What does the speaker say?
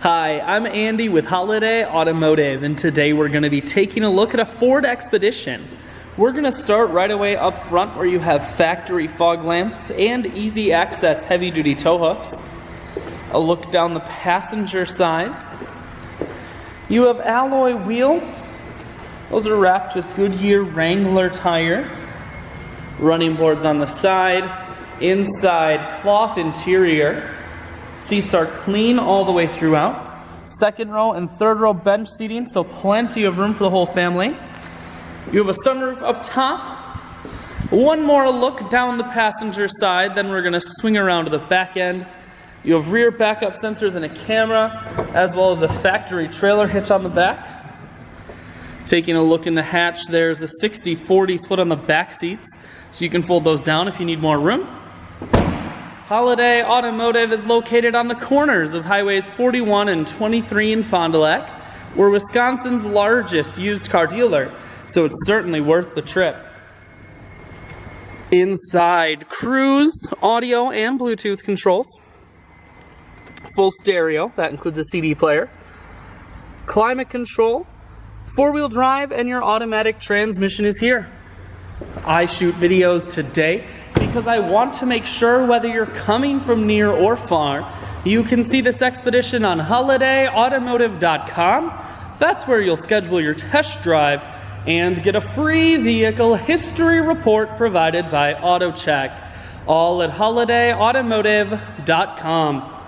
Hi, I'm Andy with Holiday Automotive, and today we're going to be taking a look at a Ford Expedition. We're going to start right away up front where you have factory fog lamps and easy access heavy-duty tow hooks. A look down the passenger side. You have alloy wheels. Those are wrapped with Goodyear Wrangler tires. Running boards on the side. Inside, cloth interior. Seats are clean all the way throughout. Second row and third row bench seating, so plenty of room for the whole family. You have a sunroof up top. One more look down the passenger side, then we're going to swing around to the back end. You have rear backup sensors and a camera, as well as a factory trailer hitch on the back. Taking a look in the hatch, there's a 60-40 split on the back seats, so you can fold those down if you need more room. Holiday Automotive is located on the corners of Highways 41 and 23 in Fond du Lac. We're Wisconsin's largest used car dealer, so it's certainly worth the trip. Inside, cruise, audio, and Bluetooth controls. Full stereo, that includes a CD player. Climate control, four-wheel drive, and your automatic transmission is here. I shoot videos today because I want to make sure whether you're coming from near or far, you can see this Expedition on holidayautomotive.com. That's where you'll schedule your test drive and get a free vehicle history report provided by AutoCheck. All at holidayautomotive.com.